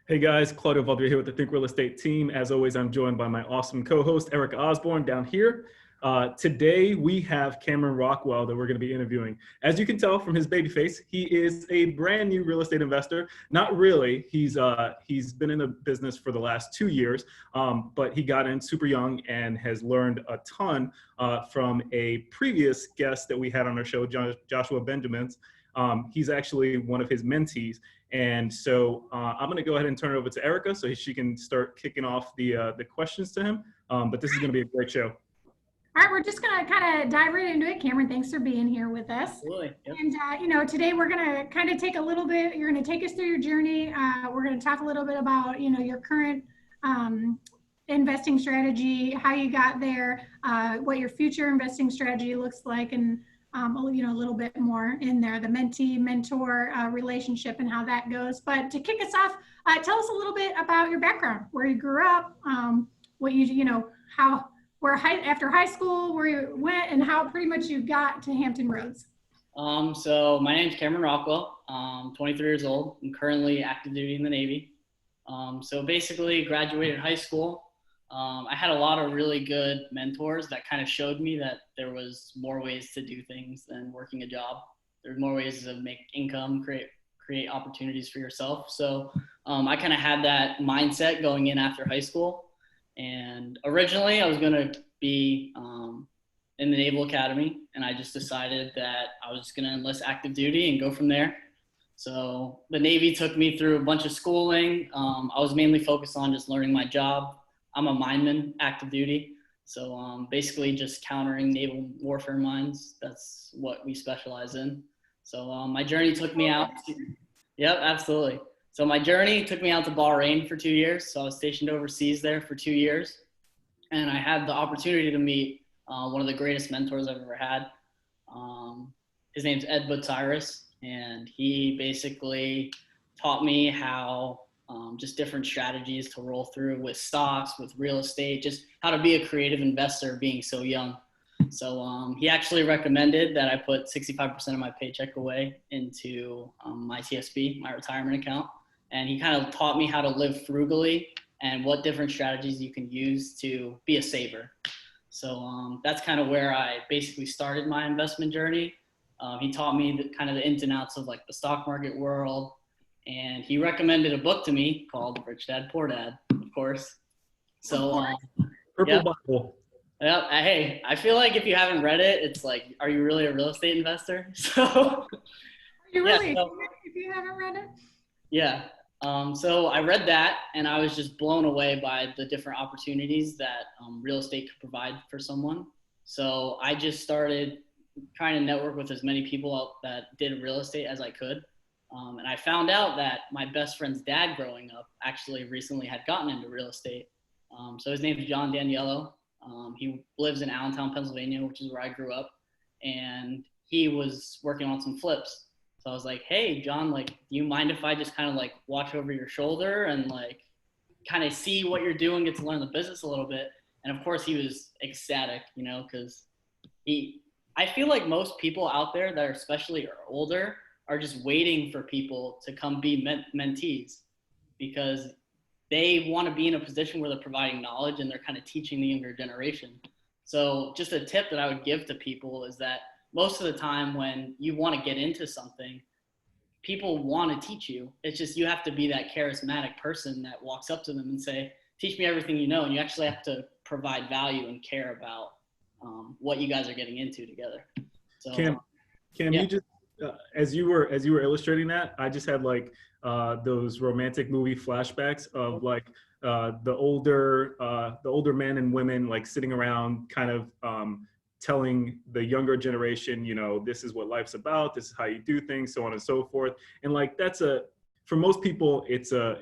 Hey guys, Claudio Valdria here with the Think Real Estate team. As always, I'm joined by my awesome co-host, Erica Osborne, down here. Today, we have Cameron Rockwell that we're going to be interviewing. As you can tell from his baby face, he is a brand new real estate investor. Not really. He's been in the business for the last 2 years, but he got in super young and has learned a ton from a previous guest that we had on our show, Joshua Benjamins. He's actually one of his mentees. And so I'm going to go ahead and turn it over to Erica so she can start kicking off the questions to him. But this is going to be a great show. All right, we're just going to kind of dive right into it. Cameron, thanks for being here with us. Absolutely. Yep. And, today we're going to kind of take a little bit, you're going to take us through your journey. We're going to talk a little bit about, your current investing strategy, how you got there, what your future investing strategy looks like, and a little bit more in there, the mentee-mentor relationship and how that goes. But to kick us off, tell us a little bit about your background, where you grew up, what after high school, where you went, and how pretty much you got to Hampton Roads. So my name's Cameron Rockwell. I'm 23 years old. I'm currently active duty in the Navy. So basically graduated high school. I had a lot of really good mentors that kind of showed me that there was more ways to do things than working a job. There's more ways to make income, create opportunities for yourself. So I kind of had that mindset going in after high school. And originally I was going to be in the Naval Academy, and I just decided that I was going to enlist active duty and go from there. So the Navy took me through a bunch of schooling. I was mainly focused on just learning my job. I'm a mineman, active duty. So basically just countering naval warfare mines. That's what we specialize in. So my journey took me out to, yep, absolutely. So my journey took me out to Bahrain for 2 years. So I was stationed overseas there for 2 years. And I had the opportunity to meet one of the greatest mentors I've ever had. His name's Ed Butsiris, and he basically taught me how just different strategies to roll through with stocks, with real estate, just how to be a creative investor being so young. So he actually recommended that I put 65% of my paycheck away into my TSP, my retirement account. And he kind of taught me how to live frugally and what different strategies you can use to be a saver. So that's kind of where I basically started my investment journey. He taught me kind of the ins and outs of like the stock market world. And he recommended a book to me called Rich Dad, Poor Dad, of course. So, Purple Bible. Yeah. Hey, I feel like if you haven't read it, it's like, are you really a real estate investor? So, Are you really, yeah, if you haven't read it? Yeah. So I read that, and I was just blown away by the different opportunities that real estate could provide for someone. So I just started trying to network with as many people that did real estate as I could. And I found out that my best friend's dad growing up actually recently had gotten into real estate. So his name is John Daniello. He lives in Allentown, Pennsylvania, which is where I grew up. And he was working on some flips. So I was like, hey, John, like, do you mind if I just kind of like watch over your shoulder and like kind of see what you're doing, get to learn the business a little bit? And of course he was ecstatic, because I feel like most people out there that are especially older are just waiting for people to come be mentees because they want to be in a position where they're providing knowledge and they're kind of teaching the younger generation. So just a tip that I would give to people is that most of the time when you want to get into something, people want to teach you. It's just you have to be that charismatic person that walks up to them and say, teach me everything you know. And you actually have to provide value and care about what you guys are getting into together. So, Cam, yeah. You just as you were illustrating that, I just had like those romantic movie flashbacks of like the older men and women like sitting around kind of telling the younger generation, this is what life's about, this is how you do things, so on and so forth. And like for most people it's a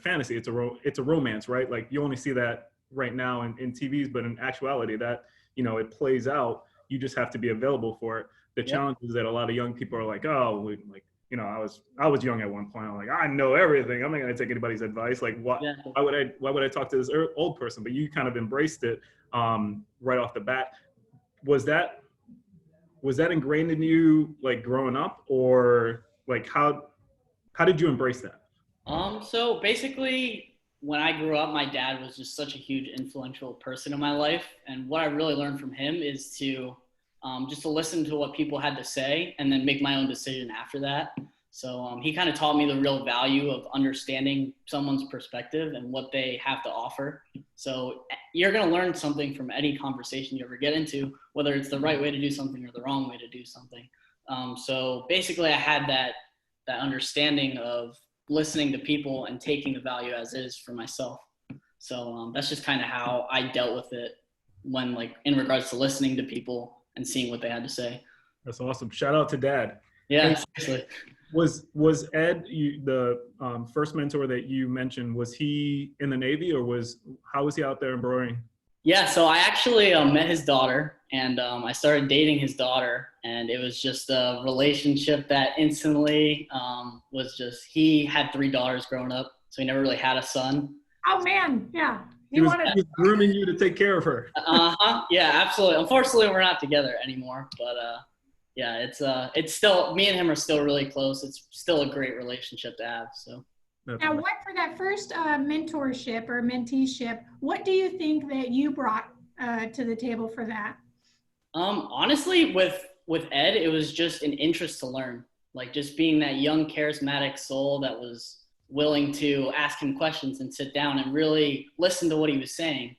fantasy, it's a romance, right? Like you only see that right now in TVs, but in actuality that it plays out. You just have to be available for it. The challenge is that a lot of young people are like, oh, like, I was young at one point. I'm like, I know everything. I'm not going to take anybody's advice. Like, why would I talk to this old person? But you kind of embraced it right off the bat. Was that ingrained in you like growing up, or like how did you embrace that? So basically, when I grew up, my dad was just such a huge influential person in my life, and what I really learned from him is to just to listen to what people had to say and then make my own decision after that. So he kind of taught me the real value of understanding someone's perspective and what they have to offer. So you're going to learn something from any conversation you ever get into, whether it's the right way to do something or the wrong way to do something. So basically, I had that understanding of listening to people and taking the value as is for myself. So that's just kind of how I dealt with it when, like, in regards to listening to people and seeing what they had to say. That's awesome. Shout out to Dad. Yeah, Hey, seriously. was Ed the first mentor that you mentioned? Was he in the Navy, or how was he out there embroidering? Yeah, so I actually met his daughter, and I started dating his daughter, and it was just a relationship that instantly was just, he had 3 daughters growing up, so he never really had a son. Oh man, yeah. He was grooming you to take care of her. Yeah, absolutely. Unfortunately, we're not together anymore, but yeah, it's still, me and him are still really close. It's still a great relationship to have. So now, what for that first mentorship or menteeship, what do you think that you brought to the table for that? Honestly, with Ed, it was just an interest to learn, like just being that young, charismatic soul that was willing to ask him questions and sit down and really listen to what he was saying.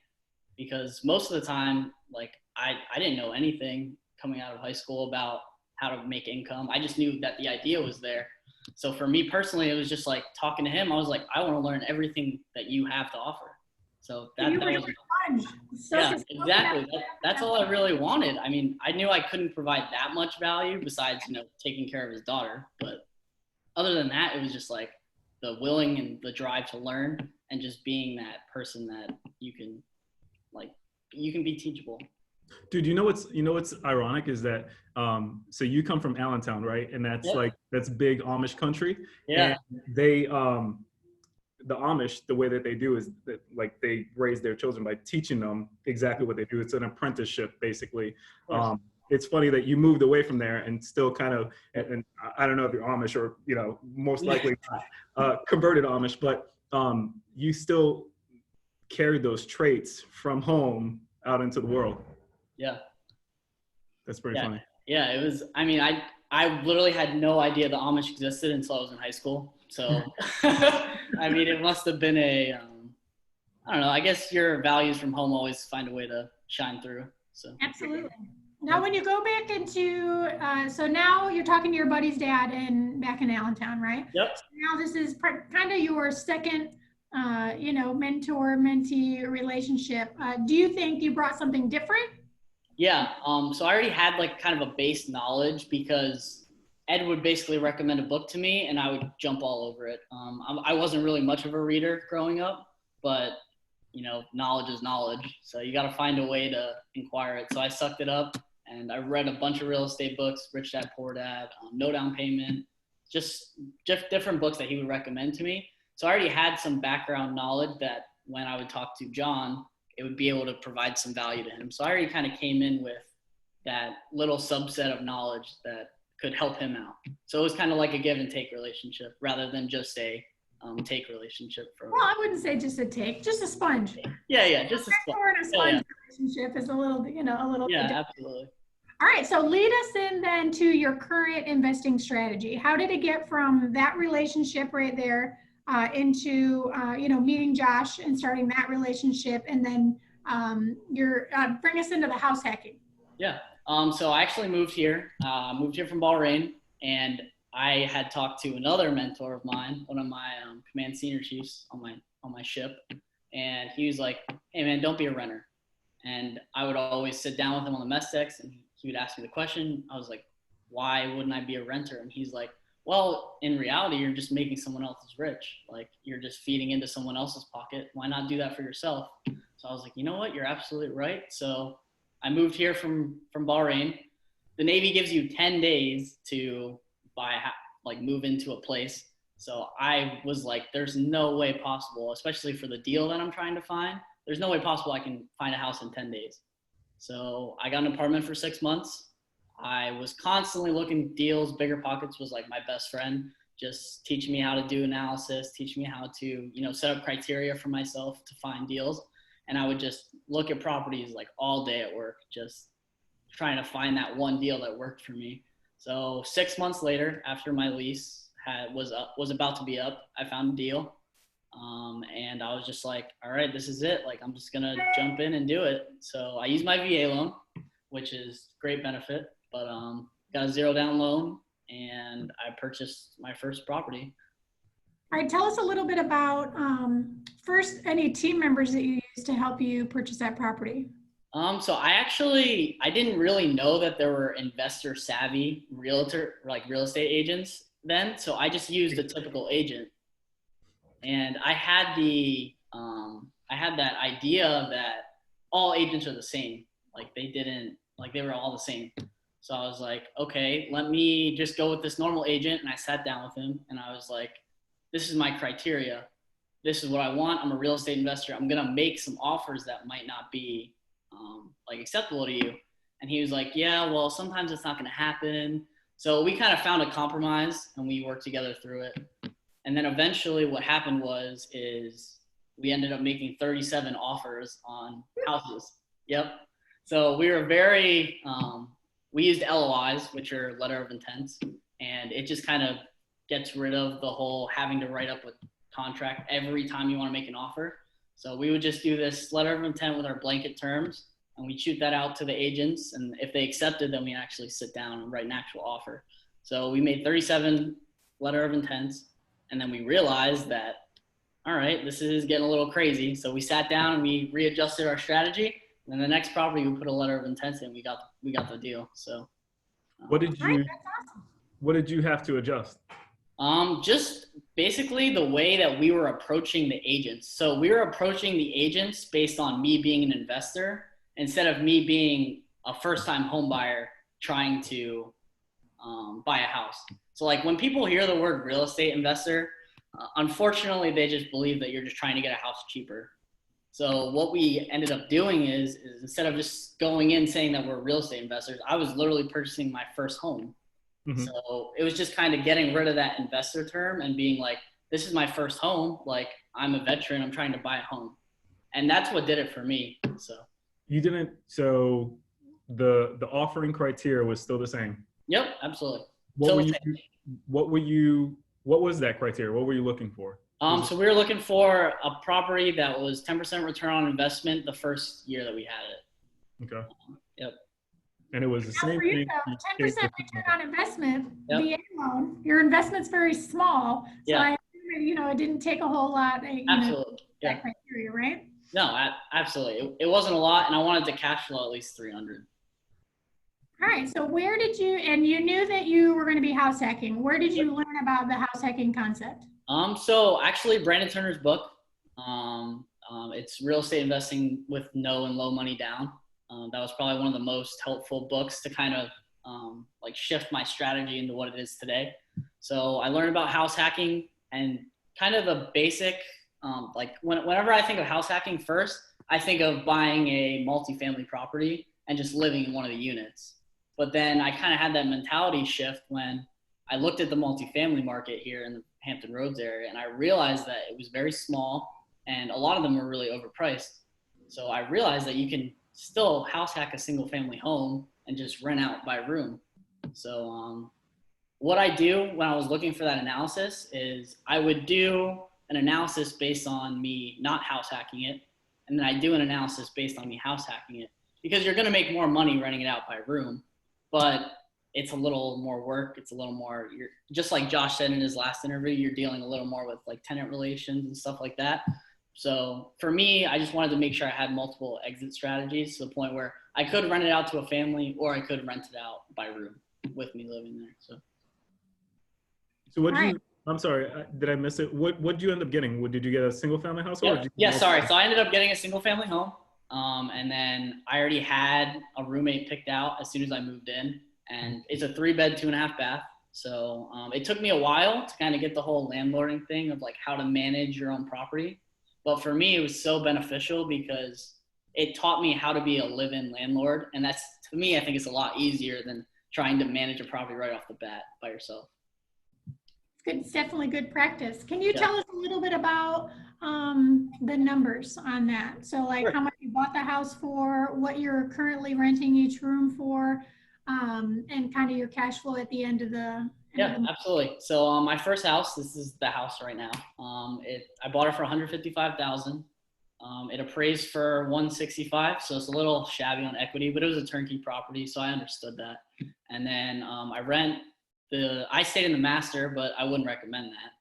Because most of the time, like, I didn't know anything coming out of high school about how to make income. I just knew that the idea was there. So for me personally, it was just like talking to him. I was like, I want to learn everything that you have to offer. So that was fun. Yeah, exactly. That's all I really wanted. I mean, I knew I couldn't provide that much value besides, taking care of his daughter. But other than that, it was just like the willing and the drive to learn and just being that person that you can be teachable. Dude, you know what's ironic is that so you come from Allentown, right? And that's Yep. that's big Amish country. Yeah. And they the Amish, the way that they do is that, like, they raise their children by teaching them exactly what they do. It's an apprenticeship, basically. It's funny that you moved away from there and still kind of, and I don't know if you're Amish or, most likely converted Amish, but you still carried those traits from home out into the world. Yeah. That's pretty funny. Yeah, it was, I mean, I literally had no idea the Amish existed until I was in high school. So, I mean, it must have been I don't know, I guess your values from home always find a way to shine through. So absolutely. Now, when you go back into, so now you're talking to your buddy's dad back in Allentown, right? Yep. So now this is kind of your second, mentor-mentee relationship. Do you think you brought something different? Yeah. So I already had like kind of a base knowledge because Ed would basically recommend a book to me and I would jump all over it. I wasn't really much of a reader growing up, but knowledge is knowledge. So you got to find a way to inquire it. So I sucked it up and I read a bunch of real estate books, Rich Dad, Poor Dad, No Down Payment, just different books that he would recommend to me. So I already had some background knowledge that when I would talk to John, it would be able to provide some value to him. So I already kind of came in with that little subset of knowledge that could help him out. So it was kind of like a give and take relationship rather than just a take relationship. Well, I wouldn't say just a take, just a sponge. Yeah, just a sponge. And a sponge relationship is a little. Yeah, absolutely. All right, so lead us in then to your current investing strategy. How did it get from that relationship right there into meeting Josh and starting that relationship, and then bring us into the house hacking? Yeah. So I actually moved here from Bahrain, and I had talked to another mentor of mine, one of my command senior chiefs on my ship, and he was like, "Hey man, don't be a renter." And I would always sit down with him on the mess decks, and he would ask me the question. I was like, "Why wouldn't I be a renter?" And he's like, "Well, in reality, you're just making someone else's rich. Like, you're just feeding into someone else's pocket. Why not do that for yourself?" So I was like, you know what? You're absolutely right. So I moved here from Bahrain. The Navy gives you 10 days to move into a place. So I was like, there's no way possible, especially for the deal that I'm trying to find. There's no way possible I can find a house in 10 days. So I got an apartment for 6 months. I was constantly looking deals. Bigger Pockets was like my best friend, just teaching me how to do analysis, teaching me how to, you know, set up criteria for myself to find deals. And I would just look at properties like all day at work, just trying to find that one deal that worked for me. So 6 months later, after my lease was about to be up, I found a deal. And I was just like, all right, this is it. Like, I'm just going to jump in and do it. So I used my VA loan, which is great benefit, but got a 0 down loan, and I purchased my first property. All right, tell us a little bit about first, any team members that you used to help you purchase that property. So I didn't really know that there were investor savvy real estate agents then. So I just used a typical agent, and I had that idea that all agents are the same. Like they were all the same. So I was like, okay, let me just go with this normal agent. And I sat down with him and I was like, this is my criteria. This is what I want. I'm a real estate investor. I'm going to make some offers that might not be acceptable to you. And he was like, yeah, well, sometimes it's not going to happen. So we kind of found a compromise and we worked together through it. And then eventually what happened is we ended up making 37 offers on houses. Yep. So we were we used LOIs, which are letter of intents, and it just kind of gets rid of the whole having to write up a contract every time you want to make an offer. So we would just do this letter of intent with our blanket terms, and we shoot that out to the agents. And if they accepted, then we actually sit down and write an actual offer. So we made 37 letter of intents, and then we realized that, all right, this is getting a little crazy. So we sat down and we readjusted our strategy. And then the next property, we put a letter of intent in. We got the deal. So what did you have to adjust? Just basically the way that we were approaching the agents. So we were approaching the agents based on me being an investor instead of me being a first-time home buyer trying to buy a house. So like when people hear the word real estate investor, unfortunately, they just believe that you're just trying to get a house cheaper. So what we ended up doing is instead of just going in saying that we're real estate investors, I was literally purchasing my first home. Mm-hmm. So it was just kind of getting rid of that investor term and being like, this is my first home. Like, I'm a veteran. I'm trying to buy a home. And that's what did it for me. So the offering criteria was still the same? Yep, absolutely. What was that criteria? What were you looking for? So we were looking for a property that was 10% return on investment the first year that we had it. Okay. Yep. And it was the same thing. 10% return on investment, yep. VA loan. Your investment's very small. So yeah. I assume, it didn't take a whole lot. Absolutely. That criteria, right? No, absolutely. It wasn't a lot, and I wanted to cash flow at least 300. All right. So where did and you knew that you were going to be house hacking. Where did you learn about the house hacking concept? So actually Brandon Turner's book, it's Real Estate Investing with No and Low Money Down. That was probably one of the most helpful books to kind of shift my strategy into what it is today. So I learned about house hacking and kind of the basic, whenever I think of house hacking first, I think of buying a multifamily property and just living in one of the units. But then I kind of had that mentality shift when I looked at the multifamily market here in the Hampton Roads area, and I realized that it was very small and a lot of them were really overpriced. So I realized that you can still house hack a single family home and just rent out by room. So what I do when I was looking for that analysis is I would do an analysis based on me not house hacking it, and then I do an analysis based on me house hacking it, because you're going to make more money renting it out by room, but it's a little more work. It's a little more, you're just like Josh said in his last interview, you're dealing a little more with like tenant relations and stuff like that. So for me, I just wanted to make sure I had multiple exit strategies to the point where I could rent it out to a family or I could rent it out by room with me living there. So I'm sorry, did I miss it? What did you end up getting? Did you get a single family house? Yep. Sorry. So I ended up getting a single family home. And then I already had a roommate picked out as soon as I moved in. And it's a 3-bed, 2.5 bath. So it took me a while to kind of get the whole landlording thing of like how to manage your own property. But for me, it was so beneficial because it taught me how to be a live-in landlord. And that's, to me, I think it's a lot easier than trying to manage a property right off the bat by yourself. Good, it's definitely good practice. Can you Yeah. tell us a little bit about the numbers on that? So like Sure. how much you bought the house for, what you're currently renting each room for, and kind of your cash flow at the end of the Yeah, absolutely. So my first house, this is the house right now. I bought it for 155,000. It appraised for 165, so it's a little shabby on equity, but it was a turnkey property, so I understood that. And then I stayed in the master, but I wouldn't recommend that.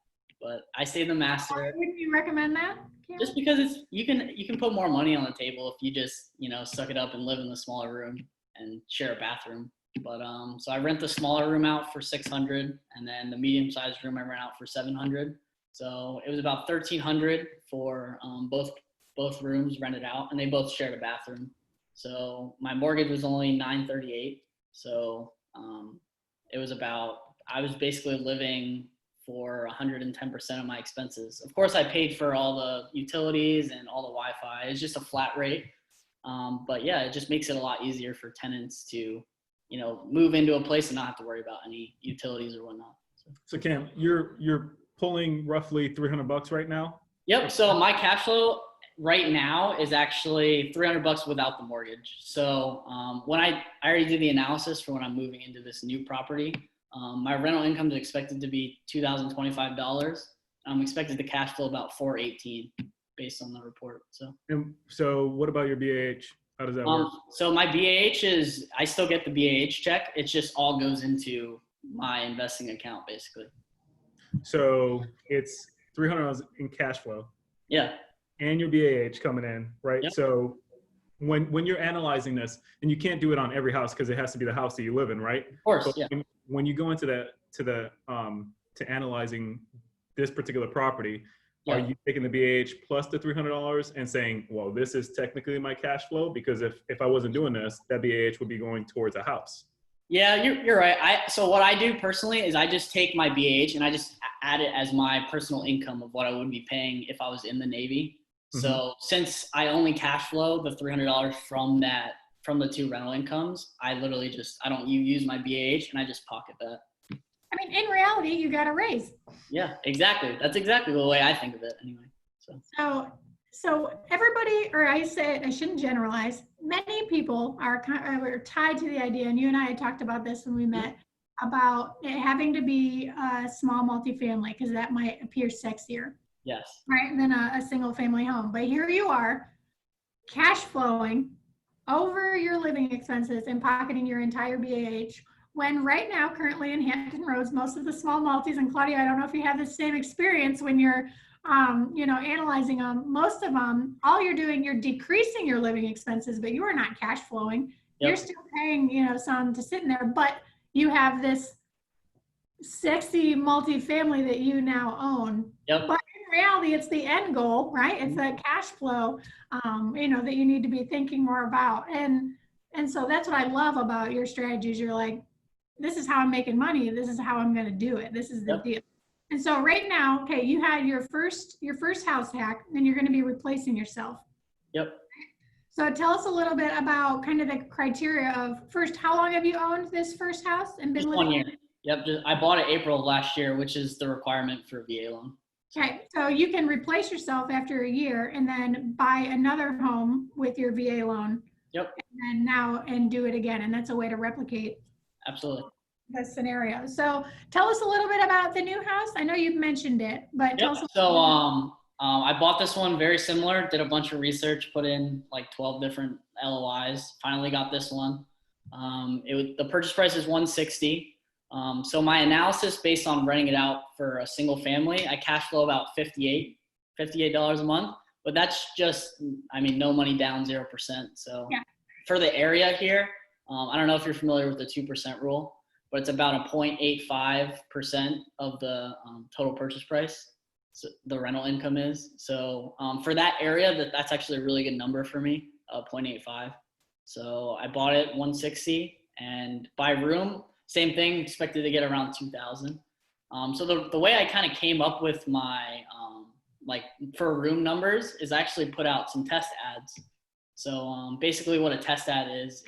But I stayed in the master. Why wouldn't you recommend that? Just because you can put more money on the table if you just suck it up and live in the smaller room and share a bathroom. But so I rent the smaller room out for 600, and then the medium-sized room I rent out for 700. So it was about 1,300 for both rooms rented out, and they both shared a bathroom. So my mortgage was only 938. So I was basically living for 110% of my expenses. Of course, I paid for all the utilities and all the Wi-Fi. It's just a flat rate. But yeah, it just makes it a lot easier for tenants to move into a place and not have to worry about any utilities or whatnot. So Cam, you're pulling roughly $300 right now? Yep. So my cash flow right now is actually $300 without the mortgage. So when I already did the analysis for when I'm moving into this new property, my rental income is expected to be $2,025. I'm expected to cash flow about $418 based on the report. So what about your BAH? How does that work? So my BAH I still get the BAH check. It just all goes into my investing account basically. So it's $300 in cash flow. Yeah. And your BAH coming in, right? Yep. So when you're analyzing this, and you can't do it on every house because it has to be the house that you live in, right? Of course, but yeah. When you go into to analyzing this particular property, yeah. Are you taking the BAH plus the $300 and saying, well, this is technically my cash flow? Because if I wasn't doing this, that BAH would be going towards a house. Yeah, you're right. So what I do personally is I just take my BAH and I just add it as my personal income of what I would be paying if I was in the Navy. Mm-hmm. So since I only cash flow the $300 from the two rental incomes, I literally I don't use my BAH and I just pocket that. I mean, in reality, you got a raise. Yeah, exactly. That's exactly the way I think of it anyway. So everybody, or I shouldn't generalize, many people are tied to the idea, and you and I had talked about this when we met, about it having to be a small multifamily because that might appear sexier. Yes. Right, than a single family home. But here you are, cash flowing over your living expenses and pocketing your entire BAH, when right now, currently in Hampton Roads, most of the small multis, and Claudia, I don't know if you have the same experience when you're analyzing them, most of them, all you're doing, you're decreasing your living expenses, but you are not cash flowing. Yep. You're still paying, some to sit in there, but you have this sexy multifamily that you now own. Yep. But in reality, it's the end goal, right? It's that cash flow, that you need to be thinking more about. And so that's what I love about your strategies. You're like, this is how I'm making money. This is how I'm going to do it. This is the deal. And so right now, okay, you had your first house hack, and you're going to be replacing yourself. Yep. So tell us a little bit about kind of the criteria of, first, how long have you owned this first house and been living? 1 year. Yep. I bought it April of last year, which is the requirement for a VA loan. Okay. So you can replace yourself after a year and then buy another home with your VA loan. Yep. And do it again. And that's a way to replicate. Absolutely. The scenario. So tell us a little bit about the new house. I know you've mentioned it, but tell us. So I bought this one very similar, did a bunch of research, put in like 12 different LOIs, finally got this one. The purchase price is $160. So my analysis based on renting it out for a single family, I cash flow about $58 a month, but that's just, no money down, 0%. So for the area here, I don't know if you're familiar with the 2% rule, but it's about a 0.85% of the total purchase price. So the rental income is. So for that area, that's actually a really good number for me, 0.85. So I bought it $160, and by room, same thing, expected to get around $2,000. So the way I kind of came up with my for room numbers is I actually put out some test ads. So basically what a test ad is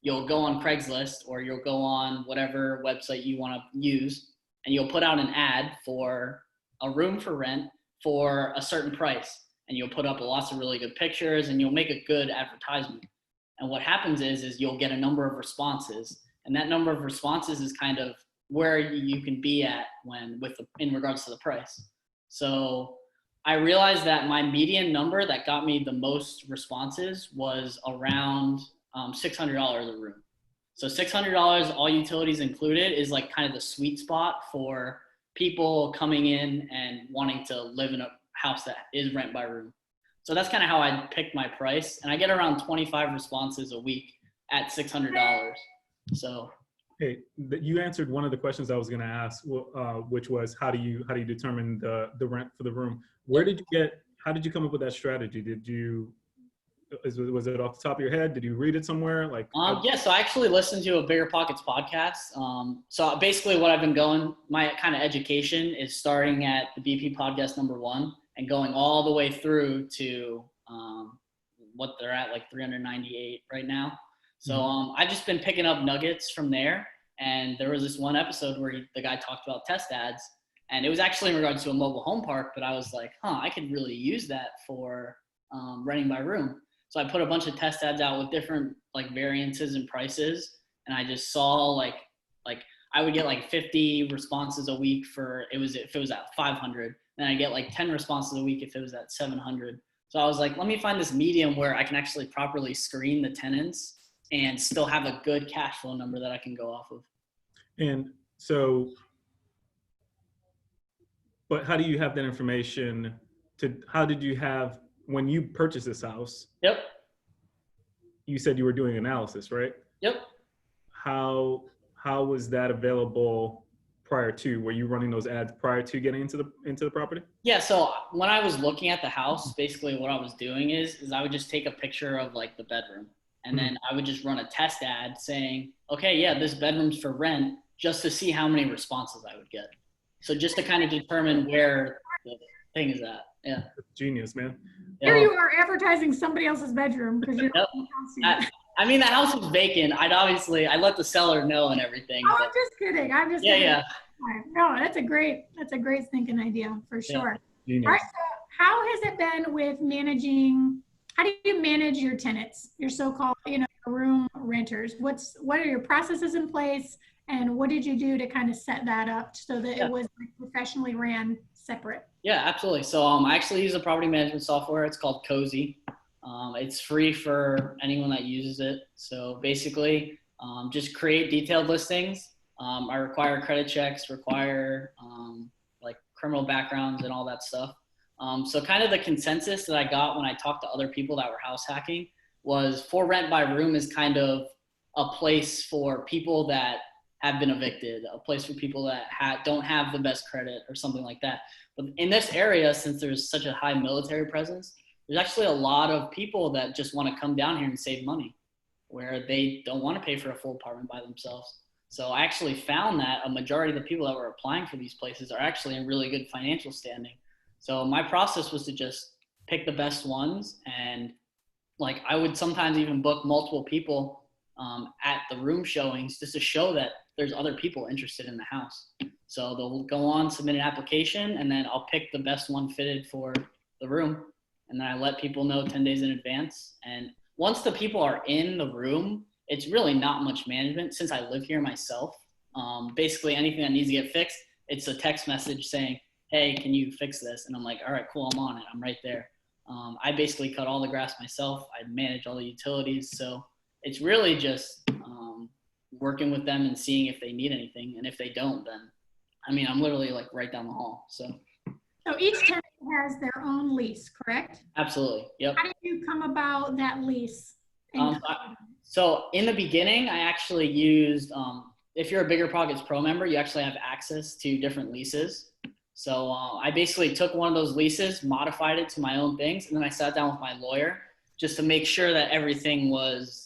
you'll go on Craigslist or you'll go on whatever website you want to use, and you'll put out an ad for a room for rent for a certain price. And you'll put up lots of really good pictures and you'll make a good advertisement. And what happens is you'll get a number of responses. And that number of responses is kind of where you can be at in regards to the price. So I realized that my median number that got me the most responses was around $600 a room. So $600, all utilities included, is like kind of the sweet spot for people coming in and wanting to live in a house that is rent by room. So that's kind of how I picked my price. And I get around 25 responses a week at $600. So. Hey, you answered one of the questions I was going to ask, which was how do you determine the rent for the room? How did you come up with that strategy? Was it off the top of your head? Did you read it somewhere? Yeah, so I actually listened to a Bigger Pockets podcast. So basically what I've been my kind of education is starting at the BP podcast #1 and going all the way through to what they're at, like 398 right now. So I've just been picking up nuggets from there. And there was this one episode where the guy talked about test ads. And it was actually in regards to a mobile home park, but I was like, I could really use that for renting by room. So I put a bunch of test ads out with different like variances and prices. And I just saw like I would get like 50 responses a week if it was at 500. Then I get like 10 responses a week if it was at 700. So I was like, let me find this medium where I can actually properly screen the tenants and still have a good cash flow number that I can go off of. And so, but how do you have that information how did you have, when you purchased this house? Yep. You said you were doing analysis, right? Yep. How was that available prior to? Were you running those ads prior to getting into the property? Yeah. So when I was looking at the house, basically what I was doing is I would just take a picture of like the bedroom. And then I would just run a test ad saying, okay, yeah, this bedroom's for rent, just to see how many responses I would get. So just to kind of determine where the thing is at. Yeah. Genius, man. Here you are advertising somebody else's bedroom because you're I mean, the house was vacant. I let the seller know and everything. Oh, I'm just kidding. Yeah. No, that's a great thinking idea for sure. Yeah. All right, so how has it been with how do you manage your tenants, your so-called, room renters? What are your processes in place, and what did you do to kind of set that up so that it was like professionally ran separate? Yeah, absolutely. So I actually use a property management software. It's called Cozy. It's free for anyone that uses it. So basically, just create detailed listings. I require credit checks, require like criminal backgrounds and all that stuff. So kind of the consensus that I got when I talked to other people that were house hacking was for rent by room is kind of a place for people that have been evicted, a place for people that don't have the best credit or something like that. But in this area, since there's such a high military presence, there's actually a lot of people that just want to come down here and save money, where they don't want to pay for a full apartment by themselves. So I actually found that a majority of the people that were applying for these places are actually in really good financial standing. So my process was to just pick the best ones, and like I would sometimes even book multiple people at the room showings just to show that there's other people interested in the house. So they'll go on, submit an application, and then I'll pick the best one fitted for the room. And then I let people know 10 days in advance. And once the people are in the room, it's really not much management since I live here myself. Basically anything that needs to get fixed, it's a text message saying, hey, can you fix this? And I'm like, all right, cool, I'm on it. I'm right there. I basically cut all the grass myself. I manage all the utilities. So it's really just working with them and seeing if they need anything. And if they don't, then, I mean, I'm literally like right down the hall. So each tenant has their own lease, correct? Absolutely, yep. How did you come about that lease? So in the beginning, I actually used, if you're a Bigger Pockets Pro member, you actually have access to different leases. So I basically took one of those leases, modified it to my own things, and then I sat down with my lawyer just to make sure that everything was,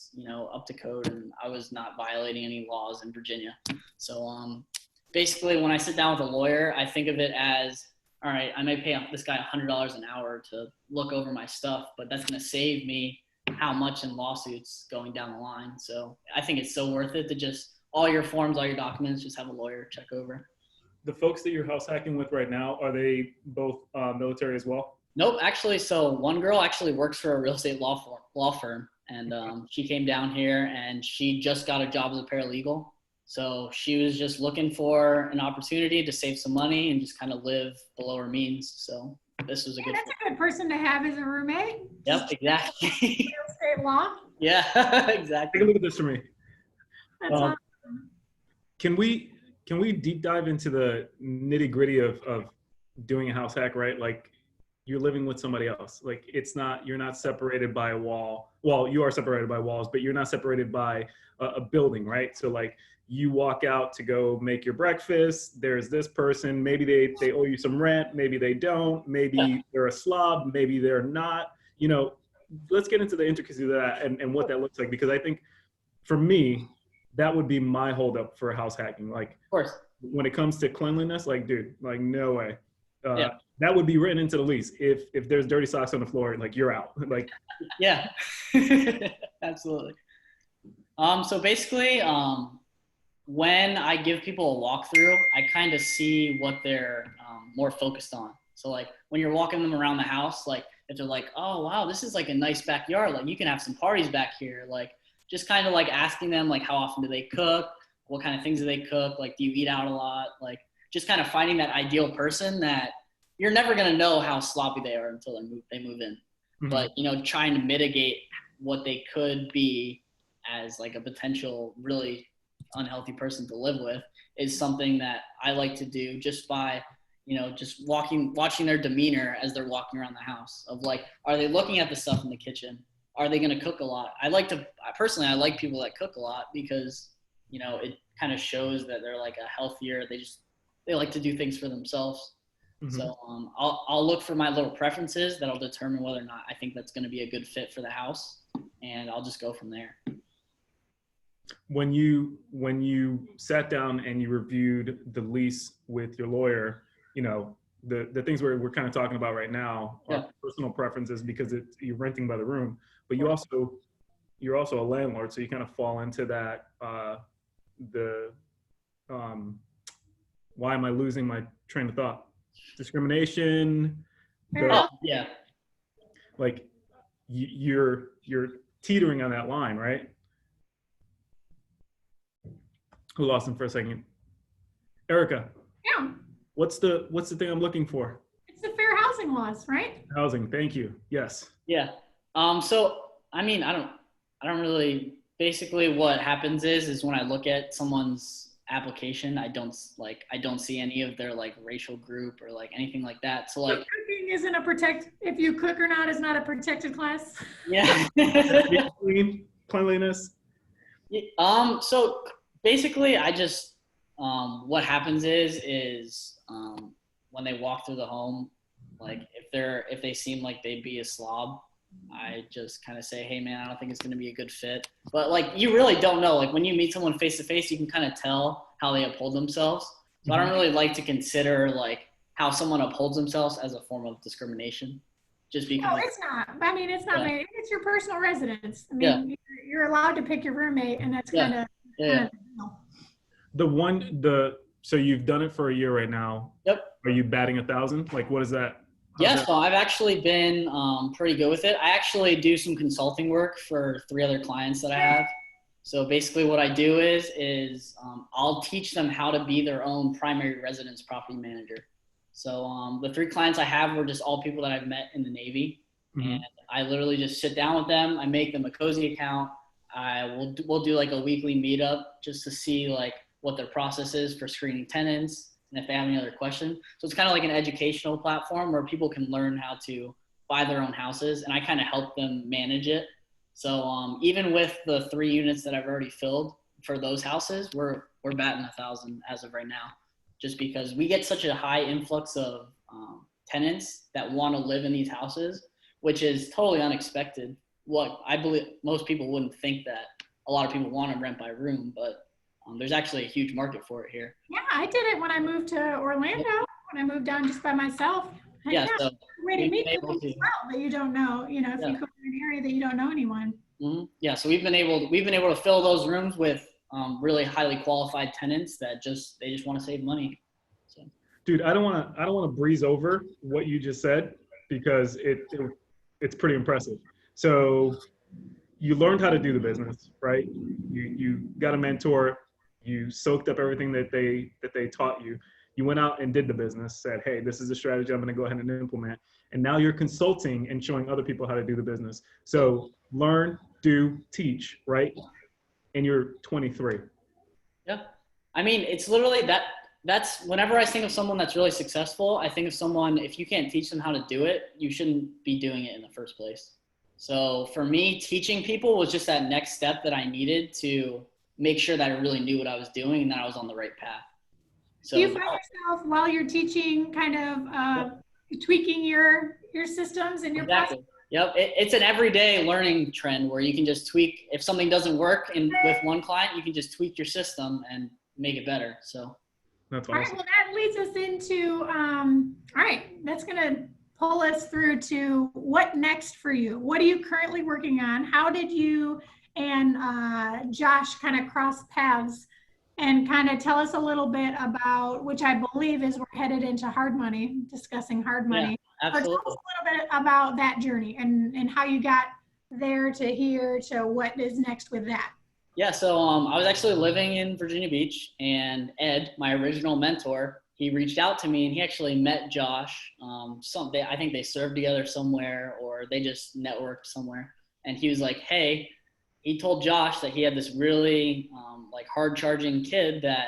up to code and I was not violating any laws in Virginia. So basically when I sit down with a lawyer, I think of it as, all right, I may pay this guy $100 an hour to look over my stuff, but that's going to save me how much in lawsuits going down the line. So I think it's so worth it to just all your forms, all your documents, just have a lawyer check over. the folks that you're house hacking with right now, are they both military as well? Nope, actually, so one girl actually works for a real estate law firm, and she came down here and she just got a job as a paralegal. So she was just looking for an opportunity to save some money and just kind of live below her means. So this was a good. That's a good person to have as a roommate. Yep, exactly. Real estate law. Yeah, exactly. Take a look at this for me. That's awesome. Can we deep dive into the nitty gritty of doing a house hack, right? Like, you're living with somebody else. Like, you're not separated by a wall. Well, you are separated by walls, but you're not separated by a building, right? So like, you walk out to go make your breakfast. There's this person, maybe they owe you some rent. Maybe they don't, maybe they're a slob, maybe they're not, you know. Let's get into the intricacies of that and what that looks like, because I think for me, that would be my holdup for house hacking. Like, Of course. when it comes to cleanliness, like, dude, like, no way. Yeah. That would be written into the lease. If there's dirty socks on the floor, like, you're out. Like, Yeah, absolutely. So basically, when I give people a walkthrough, I kind of see what they're more focused on. So like, when you're walking them around the house, like, if they're like, oh, wow, this is like a nice backyard. Like, you can have some parties back here. Like, just kind of like asking them, like, how often do they cook? What kind of things do they cook? Like, do you eat out a lot? Like, just kind of finding that ideal person that you're never going to know how sloppy they are until they move in. Mhm. But, you know, trying to mitigate what they could be as like a potential really unhealthy person to live with is something that I like to do just by, you know, just watching their demeanor as they're walking around the house of like, are they looking at the stuff in the kitchen? Are they going to cook a lot? I like people that cook a lot because, you know, it kind of shows that they're like a healthier, they like to do things for themselves. Mm-hmm. So I'll look for my little preferences that'll determine whether or not I think that's going to be a good fit for the house, and I'll just go from there. When you sat down and you reviewed the lease with your lawyer, you know, the things we're kind of talking about right now are personal preferences because you're renting by the room, but you're also a landlord, so you kind of fall into that why am I losing my train of thought? Discrimination. Like, you're teetering on that line, right? Who lost him for a second? Erica. Yeah. What's the thing I'm looking for? It's the fair housing laws, right? Housing. Thank you. Yes. Yeah. So I mean, I don't really. Basically, what happens is when I look at someone's application, I don't see any of their like racial group or like anything like that. So like, cooking isn't if you cook or not is not a protected class. Yeah. Cleanliness. So basically, I just what happens is when they walk through the home, like if they seem like they'd be a slob, I just kind of say, hey man, I don't think it's going to be a good fit. But like, you really don't know. Like, when you meet someone face to face, you can kind of tell how they uphold themselves. So I don't really like to consider like how someone upholds themselves as a form of discrimination. Just because. No, it's not. I mean, it's not. Yeah. It's your personal residence. I mean, you're allowed to pick your roommate, and that's kind of. So you've done it for a year right now. Yep. Are you batting 1,000? Like, what is that? So I've actually been pretty good with it. I actually do some consulting work for 3 other clients that I have. So basically what I do is I'll teach them how to be their own primary residence property manager. So the 3 clients I have were just all people that I've met in the Navy. Mm-hmm. And I literally just sit down with them. I make them a cozy account. We'll do like a weekly meetup just to see like what their process is for screening tenants and if they have any other questions. So it's kind of like an educational platform where people can learn how to buy their own houses, and I kind of help them manage it. So even with the 3 units that I've already filled for those houses, we're batting 1,000 as of right now, just because we get such a high influx of tenants that want to live in these houses, which is totally unexpected. What I believe most people wouldn't think that a lot of people want to rent by room, but there's actually a huge market for it here. Yeah, I did it when I moved to Orlando, when I moved down just by myself. So way to meet people as well that you don't know, if you go to an area that you don't know anyone. Mm-hmm. Yeah, so we've been able to fill those rooms with really highly qualified tenants that they just want to save money. So. Dude, I don't want to breeze over what you just said because it's pretty impressive. So you learned how to do the business, right? You got a mentor, you soaked up everything that they taught you. You went out and did the business, said, hey, this is a strategy I'm going to go ahead and implement. And now you're consulting and showing other people how to do the business. So learn, do, teach, right? And you're 23. Yeah. I mean, it's literally that's whenever I think of someone that's really successful, I think of someone, if you can't teach them how to do it, you shouldn't be doing it in the first place. So for me, teaching people was just that next step that I needed to make sure that I really knew what I was doing and that I was on the right path. So Do you find yourself while you're teaching kind of tweaking your systems and your exactly. process? Yep. It's an everyday learning trend where you can just tweak. If something doesn't work with one client, you can just tweak your system and make it better. So That's All right, awesome. well, that leads us into, all right, that's going to pull us through to what next for you? What are you currently working on? How did you and Josh kind of cross paths? And kind of tell us a little bit about, which I believe is we're headed into hard money, discussing hard money. yeah, absolutely. Or tell us a little bit about that journey and how you got there to here to what is next with that. Yeah, so I was actually living in Virginia Beach, and Ed, my original mentor, he reached out to me, and he actually met Josh. I think they served together somewhere, or they just networked somewhere. And he was like, "Hey," he told Josh that he had this really like hard-charging kid that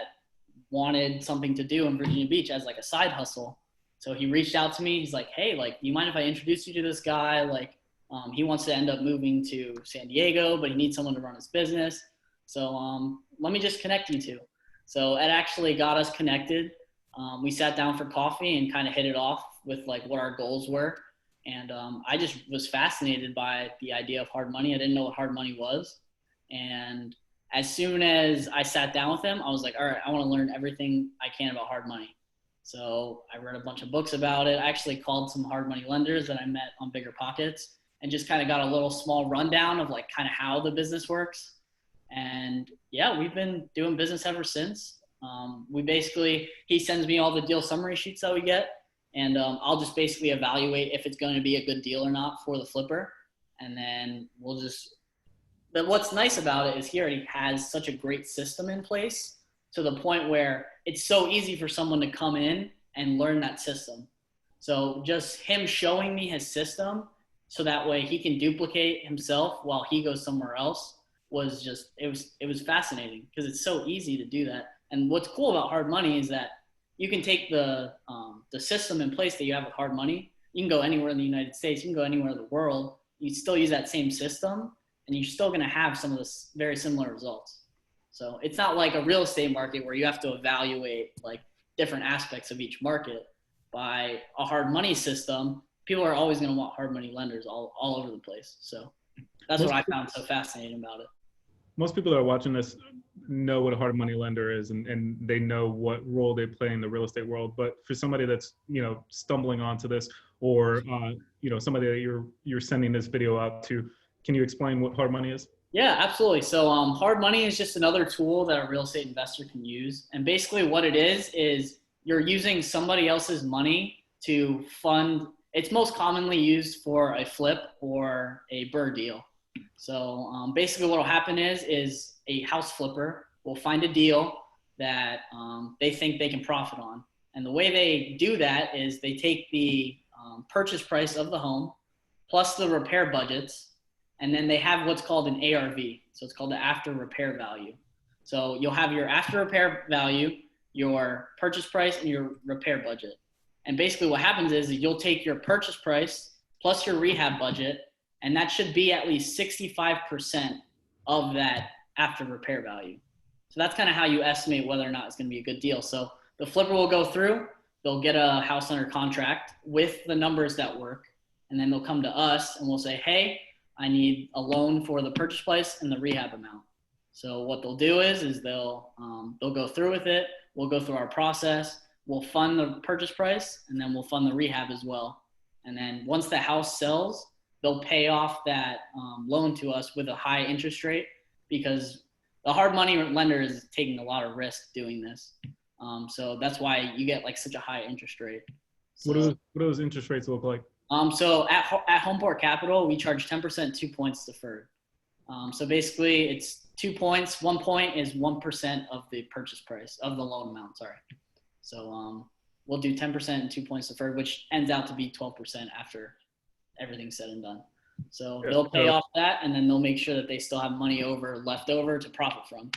wanted something to do in Virginia Beach as like a side hustle. So he reached out to me. He's like, "Hey, like, do you mind if I introduce you to this guy? Like, he wants to end up moving to San Diego, but he needs someone to run his business. So let me just connect you two." So it actually got us connected. We sat down for coffee and kind of hit it off with like what our goals were. And I just was fascinated by the idea of hard money. I didn't know what hard money was. And as soon as I sat down with him, I was like, all right, I want to learn everything I can about hard money. So I read a bunch of books about it. I actually called some hard money lenders that I met on Bigger Pockets and just kind of got a little small rundown of like kind of how the business works. And yeah, we've been doing business ever since. He sends me all the deal summary sheets that we get, and I'll just basically evaluate if it's going to be a good deal or not for the flipper. And then but what's nice about it is he already has such a great system in place to the point where it's so easy for someone to come in and learn that system. So just him showing me his system so that way he can duplicate himself while he goes somewhere else it was fascinating because it's so easy to do that. And what's cool about hard money is that you can take the system in place that you have with hard money. You can go anywhere in the United States, you can go anywhere in the world. You still use that same system and you're still going to have some of the very similar results. So it's not like a real estate market where you have to evaluate like different aspects of each market. By a hard money system, people are always going to want hard money lenders all over the place. So that's what I found so fascinating about it. Most people that are watching this know what a hard money lender is and they know what role they play in the real estate world. But for somebody that's, stumbling onto this or, somebody that you're sending this video out to, can you explain what hard money is? Yeah, absolutely. So hard money is just another tool that a real estate investor can use. And basically what it is you're using somebody else's money to fund. It's most commonly used for a flip or a BRRRR deal. So basically what will happen is a house flipper will find a deal that they think they can profit on. And the way they do that is they take the purchase price of the home plus the repair budgets, and then they have what's called an ARV. So it's called the after repair value. So you'll have your after repair value, your purchase price, and your repair budget. And basically what happens is you'll take your purchase price plus your rehab budget, and that should be at least 65% of that after repair value. So that's kind of how you estimate whether or not it's going to be a good deal. So the flipper will go through, they'll get a house under contract with the numbers that work, and then they'll come to us and we'll say, hey, I need a loan for the purchase price and the rehab amount. So what they'll do is they'll go through with it. We'll go through our process. We'll fund the purchase price, and then we'll fund the rehab as well. And then once the house sells, they'll pay off that loan to us with a high interest rate because the hard money lender is taking a lot of risk doing this. So that's why you get like such a high interest rate. So, What do those interest rates look like? so at Homeport Capital, we charge 10%, 2 points deferred. So basically it's 2 points. 1 point is 1% of the purchase price of the loan amount. Sorry. So we'll do 10% and 2 points deferred, which ends out to be 12% after everyth's said and done. So they'll pay off that, and then they'll make sure that they still have money left over to profit from.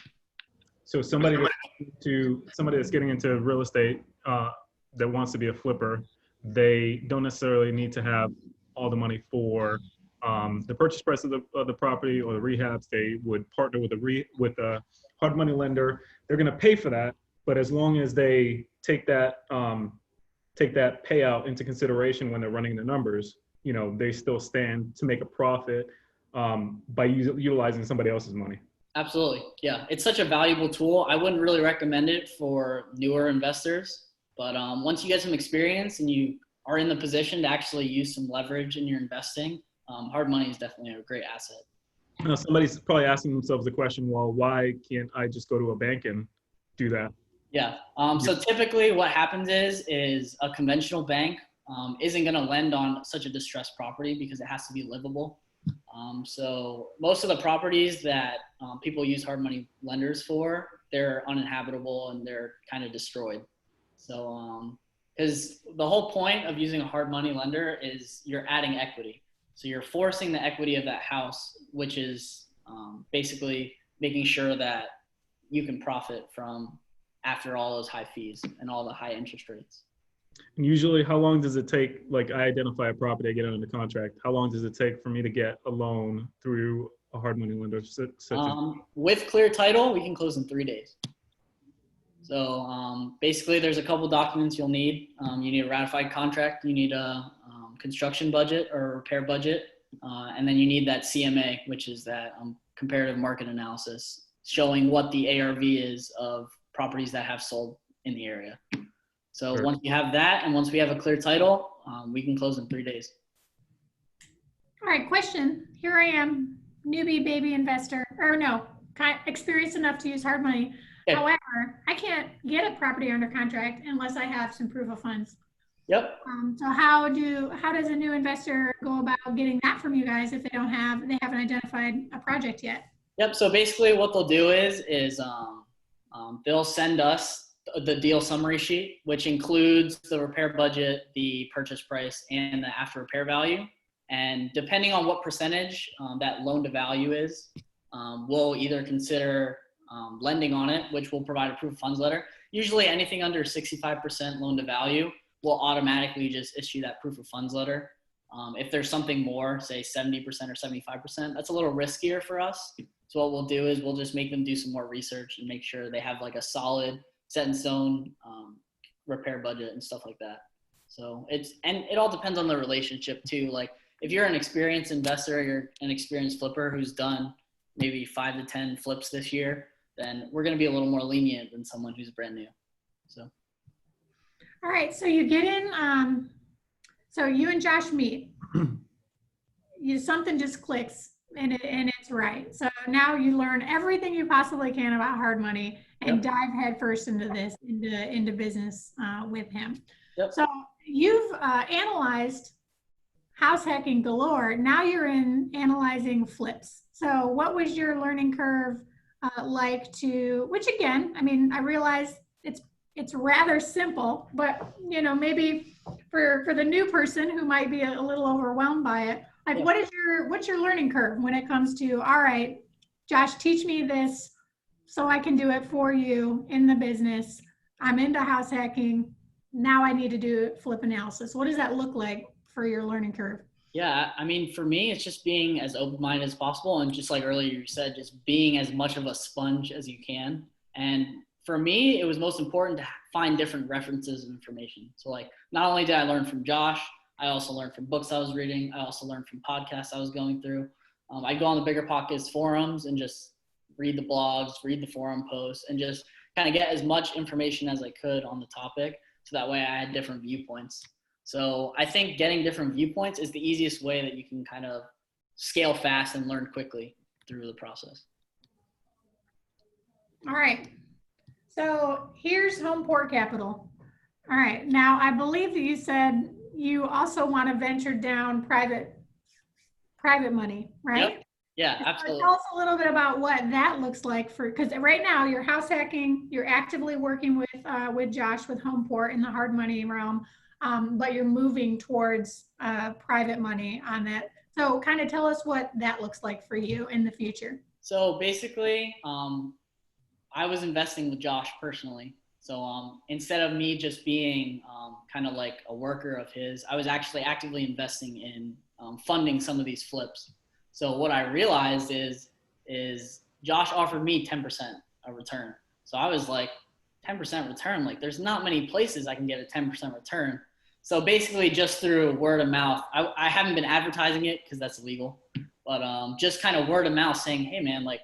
So somebody that's getting into real estate that wants to be a flipper, they don't necessarily need to have all the money for the purchase price of the property or the rehabs. They would partner with a hard money lender. They're going to pay for that, but as long as they take that payout into consideration when they're running the numbers, you know, they still stand to make a profit by utilizing somebody else's money. Absolutely. Yeah. It's such a valuable tool. I wouldn't really recommend it for newer investors, but once you get some experience and you are in the position to actually use some leverage in your investing, hard money is definitely a great asset. Now, somebody's probably asking themselves the question, well, why can't I just go to a bank and do that? Yeah. So typically what happens is a conventional bank isn't going to lend on such a distressed property because it has to be livable. So most of the properties that people use hard money lenders for, they're uninhabitable and they're kind of destroyed. So because the whole point of using a hard money lender is you're adding equity. So you're forcing the equity of that house, which is basically making sure that you can profit from after all those high fees and all the high interest rates. And usually, how long does it take, like I identify a property, I get it under contract, how long does it take for me to get a loan through a hard money lender? With clear title, we can close in 3 days. So basically there's a couple documents you'll need. You need a ratified contract, you need a construction budget or repair budget, and then you need that CMA, which is that comparative market analysis, showing what the ARV is of properties that have sold in the area. So Sure. Once you have that, and once we have a clear title, we can close in 3 days. All right, question. Here I am, newbie baby investor, or no, experienced enough to use hard money. Okay. However, I can't get a property under contract unless I have some proof of funds. Yep. So how does a new investor go about getting that from you guys if they haven't identified a project yet? Yep. So basically what they'll do is they'll send us the deal summary sheet, which includes the repair budget, the purchase price, and the after repair value. And depending on what percentage that loan to value is, we'll either consider lending on it, which will provide a proof of funds letter. Usually anything under 65% loan to value will automatically just issue that proof of funds letter. If there's something more, say 70% or 75%, that's a little riskier for us. So what we'll do is we'll just make them do some more research and make sure they have like a solid set in stone repair budget and stuff like that. So it all depends on the relationship too. Like if you're an experienced investor, or you're an experienced flipper who's done maybe 5 to 10 flips this year, then we're going to be a little more lenient than someone who's brand new. So. All right. So you get in, so you and Josh meet, something just clicks and it's right. So now you learn everything you possibly can about hard money and Yep. dive headfirst into business with him. Yep. So you've analyzed house hacking galore. Now you're in analyzing flips. So what was your learning curve which again, I mean, I realize it's rather simple, but maybe for the new person who might be a little overwhelmed by it, like what's your learning curve when it comes to, all right, Josh, teach me this so I can do it for you in the business. I'm into house hacking. Now I need to do flip analysis. What does that look like for your learning curve? Yeah, I mean, for me, it's just being as open-minded as possible. And just like earlier you said, just being as much of a sponge as you can. And for me, it was most important to find different references and information. So like, not only did I learn from Josh, I also learned from books I was reading. I also learned from podcasts I was going through. I go on the Bigger Pockets forums and just read the blogs, read the forum posts, and just kind of get as much information as I could on the topic. So that way I had different viewpoints. So I think getting different viewpoints is the easiest way that you can kind of scale fast and learn quickly through the process. All right. So here's Homeport Capital. All right. Now, I believe that you said you also want to venture down private money, right? Yep. Yeah, So absolutely. tell us a little bit about what that looks like because right now you're house hacking, you're actively working with Josh with Homeport in the hard money realm, but you're moving towards private money on that. So kind of tell us what that looks like for you in the future. So basically, I was investing with Josh personally. So instead of me just being kind of like a worker of his, I was actually actively investing in funding some of these flips. So what I realized is Josh offered me 10% a return. So I was like, 10% return, like there's not many places I can get a 10% return. So basically just through word of mouth, I haven't been advertising it because that's illegal, but just kind of word of mouth saying, hey man, like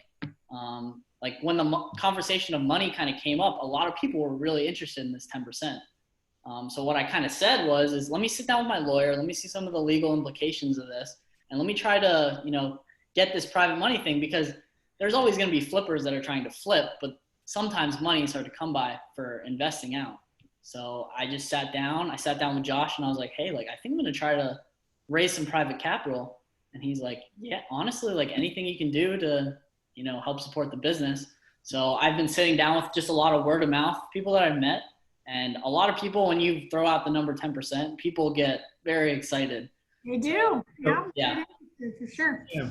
when the conversation of money kind of came up, a lot of people were really interested in this 10%. So what I kind of said is let me sit down with my lawyer, let me see some of the legal implications of this, and let me try to, get this private money thing, because there's always going to be flippers that are trying to flip, but sometimes money is hard to come by for investing out. So I just sat down with Josh and I was like, hey, like, I think I'm going to try to raise some private capital. And he's like, yeah, honestly, like anything you can do to, help support the business. So I've been sitting down with just a lot of word of mouth people that I've met. And a lot of people, when you throw out the number 10%, people get very excited. They do. Yeah. For sure. Yeah.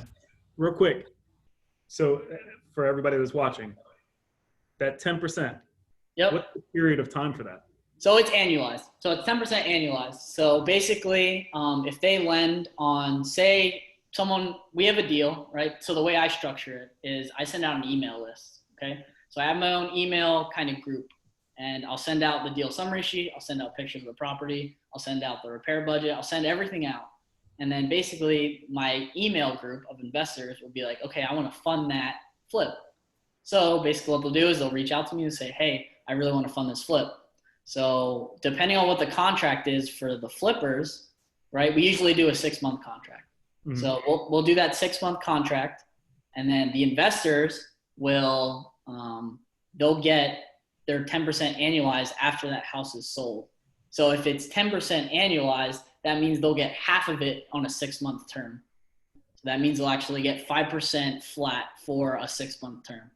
Real quick. So for everybody that's watching, that 10%, Yep. what's the period of time for that? So it's annualized. So it's 10% annualized. So basically, if they lend on, say, we have a deal, right? So the way I structure it is I send out an email list, okay? So I have my own email kind of group, and I'll send out the deal summary sheet. I'll send out pictures of the property. I'll send out the repair budget. I'll send everything out. And then basically my email group of investors will be like, okay, I want to fund that flip. So basically what they'll do is they'll reach out to me and say, hey, I really want to fund this flip. So depending on what the contract is for the flippers, right, we usually do a 6-month contract. Mm-hmm. So we'll do that 6-month contract, and then the investors will, they'll get their 10% annualized after that house is sold. So if it's 10% annualized, that means they'll get half of it on a 6-month term. So that means they'll actually get 5% flat for a 6-month term.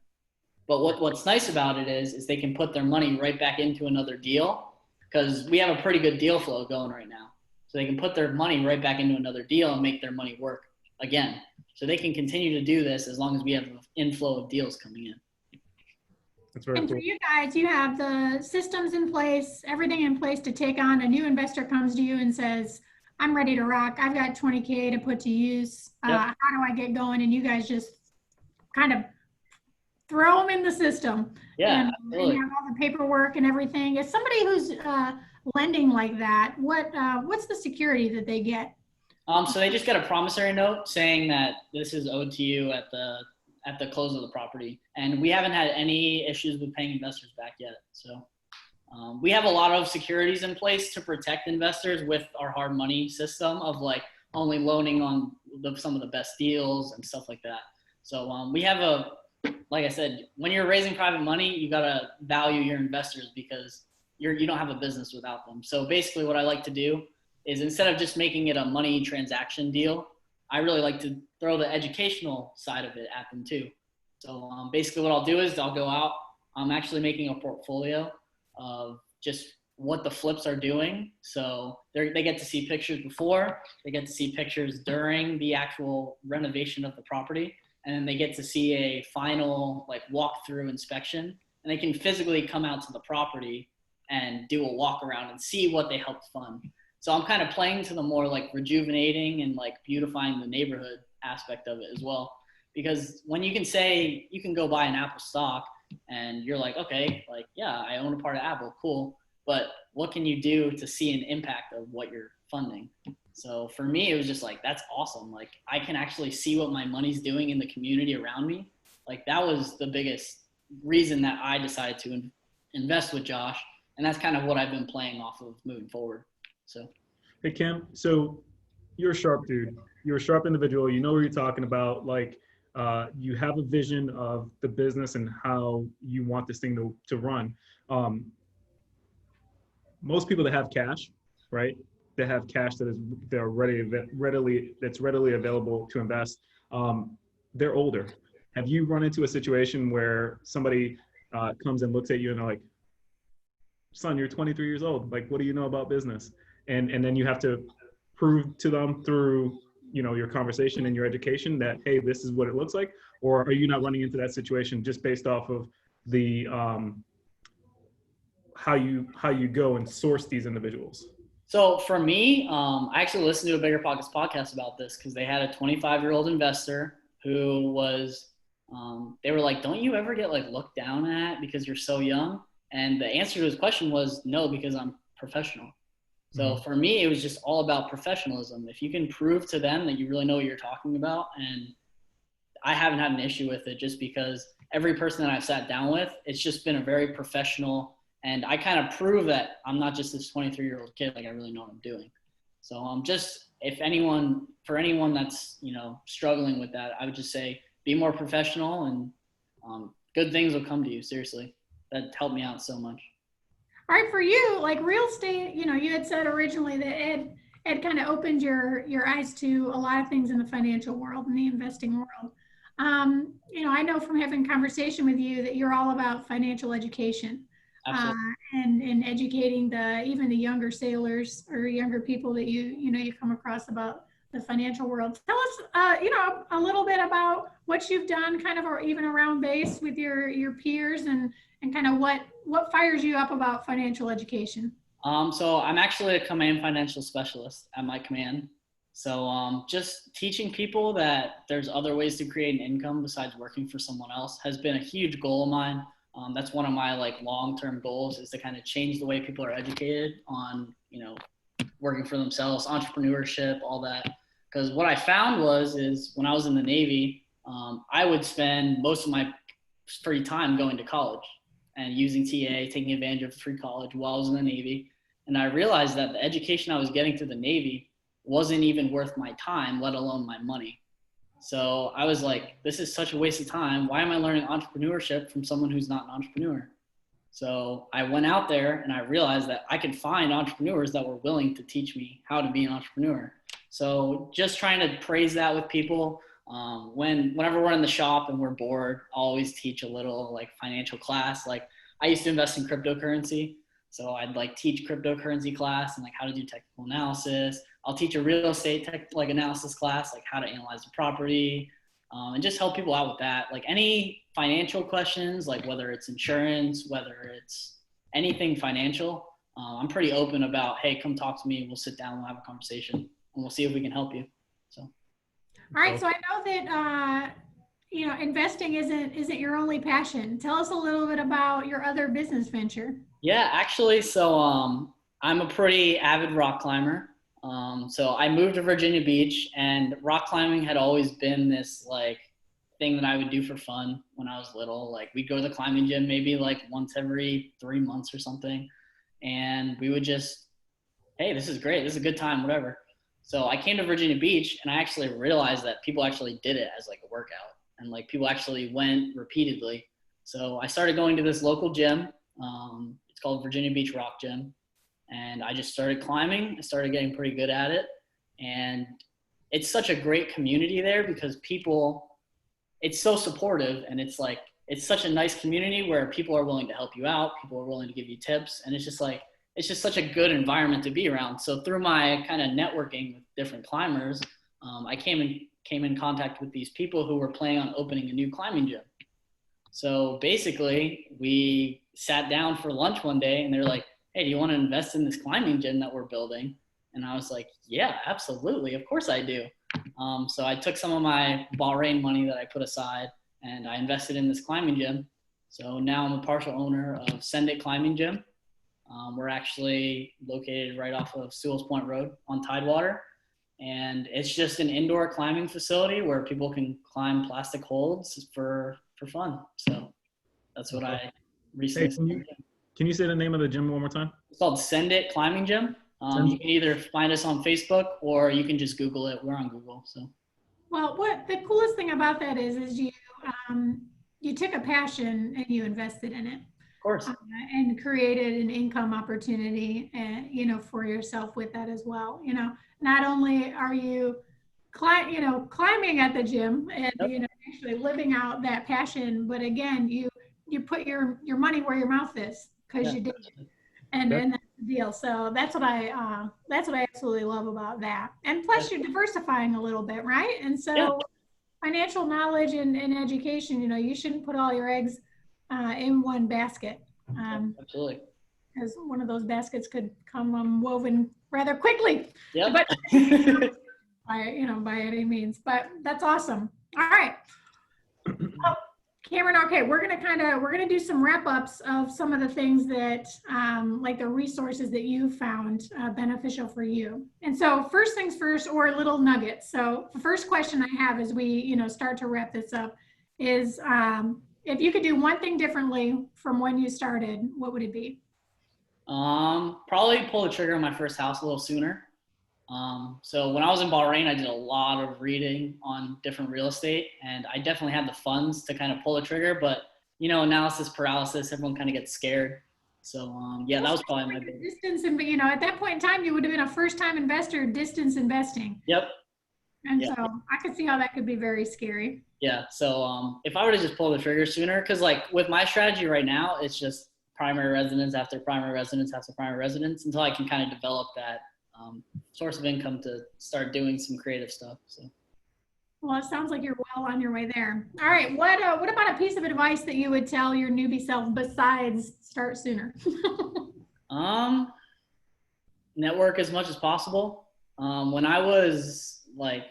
But what's nice about it is they can put their money right back into another deal, because we have a pretty good deal flow going right now. So they can put their money right back into another deal and make their money work again. So they can continue to do this as long as we have an inflow of deals coming in. That's very cool. For you guys, you have the systems in place, everything in place to take on. A new investor comes to you and says, I'm ready to rock. I've got 20K to put to use. Yep. How do I get going? And you guys just kind of throw them in the system. Yeah, and you have all the paperwork and everything. As somebody who's lending like that, what's the security that they get? So they just get a promissory note saying that this is owed to you at the close of the property. And we haven't had any issues with paying investors back yet. So we have a lot of securities in place to protect investors with our hard money system of like only loaning on some of the best deals and stuff like that. So we have like I said, when you're raising private money, you got to value your investors, because you don't have a business without them. So basically what I like to do is, instead of just making it a money transaction deal, I really like to throw the educational side of it at them too. So basically what I'll do is I'll go out, I'm actually making a portfolio of just what the flips are doing. So they get to see pictures before, they get to see pictures during the actual renovation of the property. And then they get to see a final like walkthrough inspection, and they can physically come out to the property and do a walk around and see what they helped fund. So I'm kind of playing to the more like rejuvenating and like beautifying the neighborhood aspect of it as well. Because when you can say you can go buy an Apple stock and you're like, okay, like, yeah, I own a part of Apple, cool. But what can you do to see an impact of what you're funding? So for me, it was just like, that's awesome. Like I can actually see what my money's doing in the community around me. Like that was the biggest reason that I decided to invest with Josh. And that's kind of what I've been playing off of moving forward. So. Hey, Kim, so you're a sharp dude. You're a sharp individual. You know what you're talking about. Like you have a vision of the business and how you want this thing to run. Most people that have cash, right? That have cash that's readily available to invest. They're older. Have you run into a situation where somebody comes and looks at you and they're like, "Son, you're 23 years old. Like, what do you know about business?" And then you have to prove to them through your conversation and your education that, hey, this is what it looks like? Or are you not running into that situation just based off of the how you go and source these individuals? So for me, I actually listened to a Bigger Pockets podcast about this because they had a 25-year-old investor who was, they were like, "Don't you ever get like looked down at because you're so young?" And the answer to his question was no, because I'm professional. So for me, it was just all about professionalism. If you can prove to them that you really know what you're talking about, and I haven't had an issue with it just because every person that I've sat down with, it's just been a very professional, and I kind of prove that I'm not just this 23-year-old kid, like I really know what I'm doing. So for anyone that's, struggling with that, I would just say, be more professional and good things will come to you. Seriously, that helped me out so much. All right, for you, like real estate, you had said originally that Ed kind of opened your eyes to a lot of things in the financial world and the investing world. I know from having conversation with you that you're all about financial education. And educating even the younger sailors or younger people that you come across about the financial world. Tell us, a little bit about what you've done kind of, or even around base with your peers and kind of what fires you up about financial education. So I'm actually a command financial specialist at my command. So just teaching people that there's other ways to create an income besides working for someone else has been a huge goal of mine. That's one of my long-term goals, is to kind of change the way people are educated on, working for themselves, entrepreneurship, all that. Because what I found is when I was in the Navy, I would spend most of my free time going to college and using TA, taking advantage of free college while I was in the Navy. And I realized that the education I was getting through the Navy wasn't even worth my time, let alone my money. So I was like, this is such a waste of time. Why am I learning entrepreneurship from someone who's not an entrepreneur? So I went out there and I realized that I could find entrepreneurs that were willing to teach me how to be an entrepreneur. So just trying to praise that with people. Whenever we're in the shop and we're bored, I'll always teach a little financial class. Like I used to invest in cryptocurrency. So I'd teach cryptocurrency class and how to do technical analysis. I'll teach a real estate analysis class, how to analyze a property, and just help people out with that. Any financial questions, whether it's insurance, whether it's anything financial, I'm pretty open about, hey, come talk to me. We'll sit down, we'll have a conversation, and we'll see if we can help you. So. All right. So I know that, investing isn't your only passion. Tell us a little bit about your other business venture. Yeah, actually, so I'm a pretty avid rock climber. So I moved to Virginia Beach, and rock climbing had always been this thing that I would do for fun when I was little. We'd go to the climbing gym maybe once every 3 months or something. And we would just, hey, this is great. This is a good time, whatever. So I came to Virginia Beach, and I actually realized that people actually did it as a workout, and people actually went repeatedly. So I started going to this local gym. It's called Virginia Beach Rock Gym. And I just started climbing. I started getting pretty good at it. And it's such a great community there because it's so supportive, and it's such a nice community where people are willing to help you out. People are willing to give you tips. And it's just such a good environment to be around. So through my kind of networking with different climbers, I came in contact with these people who were planning on opening a new climbing gym. So basically we sat down for lunch one day, and they're like, hey, do you want to invest in this climbing gym that we're building? And I was like, yeah, absolutely. Of course I do. So I took some of my Bahrain money that I put aside, and I invested in this climbing gym. So now I'm a partial owner of Send It Climbing Gym. We're actually located right off of Sewell's Point Road on Tidewater. And it's just an indoor climbing facility where people can climb plastic holds for fun. So that's what I recently Can you say the name of the gym one more time? It's called Send It Climbing Gym. You can either find us on Facebook or you can just Google it. We're on Google. So. Well, what the coolest thing about that is you took a passion and you invested in it. Of course. And created an income opportunity, for yourself with that as well. Not only are you, climbing at the gym and Yep. actually living out that passion, but again, you put your money where your mouth is because Yeah. you did, and that's the deal. So that's what I absolutely love about that. And plus, you're diversifying a little bit, right? And so. Yeah. Financial knowledge and education, you shouldn't put all your eggs in one basket. Absolutely. Because one of those baskets could come unwoven rather quickly. Yep. But by any means. But that's awesome. All right. Cameron, okay, we're gonna do some wrap-ups of some of the things that like the resources that you found beneficial for you. And so first things first, or little nuggets. So the first question I have as we start to wrap this up is if you could do one thing differently from when you started, what would it be? Probably pull the trigger on my first house a little sooner. So when I was in Bahrain, I did a lot of reading on different real estate, and I definitely had the funds to kind of pull the trigger, but analysis paralysis, everyone kind of gets scared. So yeah, that was probably my biggest. Distance, and at that point in time, you would have been a first-time investor, distance investing. Yep. And so I could see how that could be very scary. Yeah. So if I were to just pull the trigger sooner, because like with my strategy right now, it's just primary residence after primary residence after primary residence until I can kind of develop that source of income to start doing some creative stuff. So. Well, it sounds like you're well on your way there. All right. What about a piece of advice that you would tell your newbie self besides start sooner? Network as much as possible. When I was like,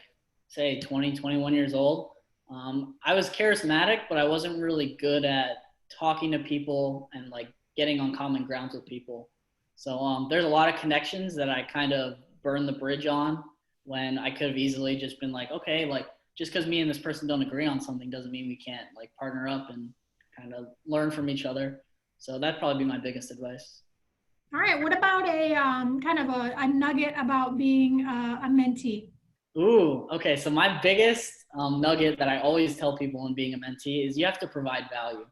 say 20, 21 years old, I was charismatic, but I wasn't really good at talking to people and like getting on common grounds with people. So there's a lot of connections that I kind of burned the bridge on when I could have easily just been like, okay, like just because me and this person don't agree on something doesn't mean we can't like partner up and kind of learn from each other. So that'd probably be my biggest advice. All right. What about a kind of a nugget about being a mentee? Ooh, okay. So my biggest nugget that I always tell people when being a mentee is you have to provide value.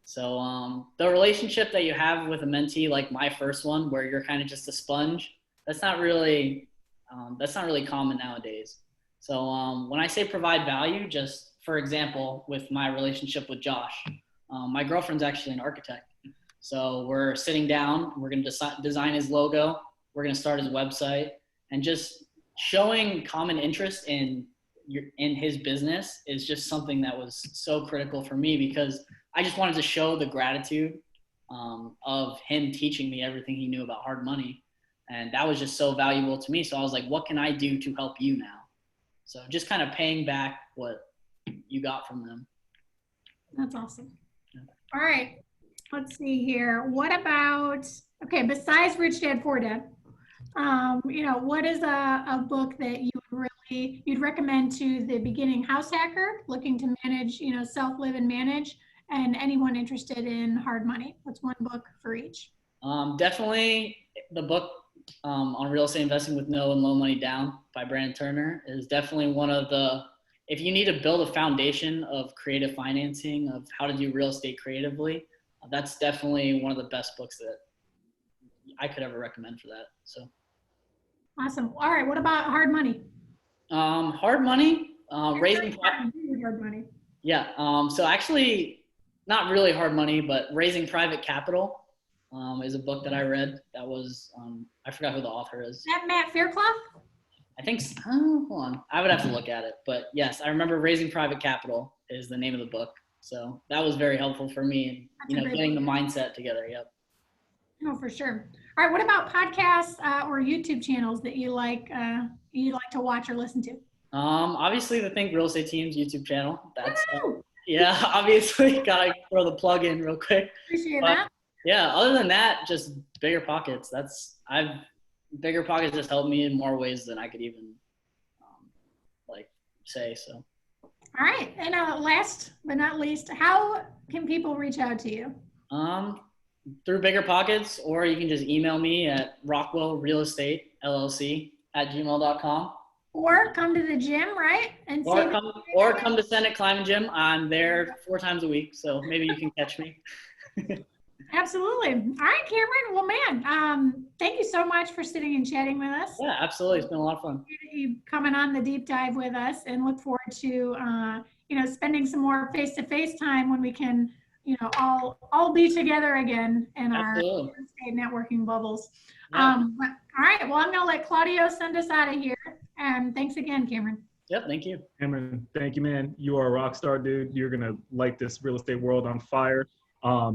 So the relationship that you have with a mentee, like my first one, where you're kind of just a sponge, that's not really common nowadays. So when I say provide value, just for example, with my relationship with Josh, my girlfriend's actually an architect. So we're sitting down, we're going to design his logo, we're going to start his website, and just showing common interest in his business is just something that was so critical for me because I just wanted to show the gratitude of him teaching me everything he knew about hard money. And that was just so valuable to me. So I was like, what can I do to help you now? So just kind of paying back what you got from them. That's awesome. Yeah. All right. Let's see here. What about, okay, besides Rich Dad, Poor Dad, what is a book that you'd recommend to the beginning house hacker looking to manage, self-live and manage, and anyone interested in hard money? What's one book for each? Definitely the book on real estate investing with no and low money down by Brandon Turner is definitely one of the, if you need to build a foundation of creative financing, of how to do real estate creatively, that's definitely one of the best books that I could ever recommend for that. So. Awesome. All right. What about hard money? Hard money, raising hard money. Yeah. So actually not really hard money, but Raising Private Capital is a book that I read that was, I forgot who the author is. Is that Matt Fairclough? I think, hold on. I would have to look at it, but yes, I remember Raising Private Capital is the name of the book. So that was very helpful for me and, getting the mindset together. Yep. Oh, for sure. All right. What about podcasts or YouTube channels that you like to watch or listen to? Obviously the Think Real Estate Team's YouTube channel. That's yeah, obviously gotta throw the plug in real quick. Appreciate that. Yeah, other than that, just Bigger Pockets. Bigger Pockets just helped me in more ways than I could even say. So. All right, and last but not least, how can people reach out to you? Through Bigger Pockets, or you can just email me at rockwellrealestatellc@gmail.com, Or come to the gym, right? And Or come to Senate Climbing Gym. I'm there 4 times a week, so maybe you can catch me. Absolutely. All right, Cameron. Well, man, thank you so much for sitting and chatting with us. Yeah, absolutely. It's been a lot of fun. You coming on the deep dive with us, and look forward to spending some more face-to-face time when we can, all be together again in our real estate networking bubbles. Yeah. But, all right. Well, I'm going to let Claudio send us out of here. And thanks again, Cameron. Yep. Thank you. Cameron, thank you, man. You are a rock star, dude. You're going to light this real estate world on fire. For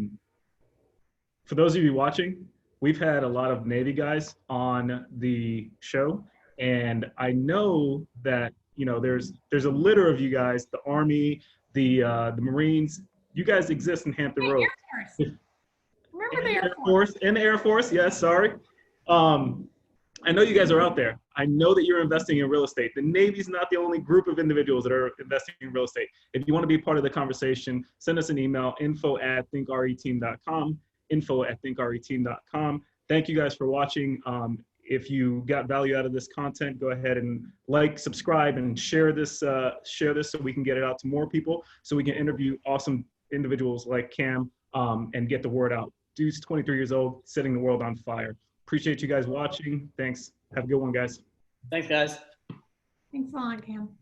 those of you watching, we've had a lot of Navy guys on the show, and I know that there's a litter of you guys, the Army, the Marines. You guys exist in Hampton Roads. Air Force. Remember the Air Force. And the Air Force, yes, sorry. I know you guys are out there. I know that you're investing in real estate. The Navy's not the only group of individuals that are investing in real estate. If you want to be part of the conversation, send us an email, info@thinkreteam.com, info@thinkreteam.com. Thank you guys for watching. If you got value out of this content, go ahead and like, subscribe, and share this so we can get it out to more people, so we can interview awesome individuals like Cam and get the word out. Dude's 23 years old, setting the world on fire. Appreciate you guys watching. Thanks. Have a good one, guys. Thanks, guys. Thanks a lot, Cam.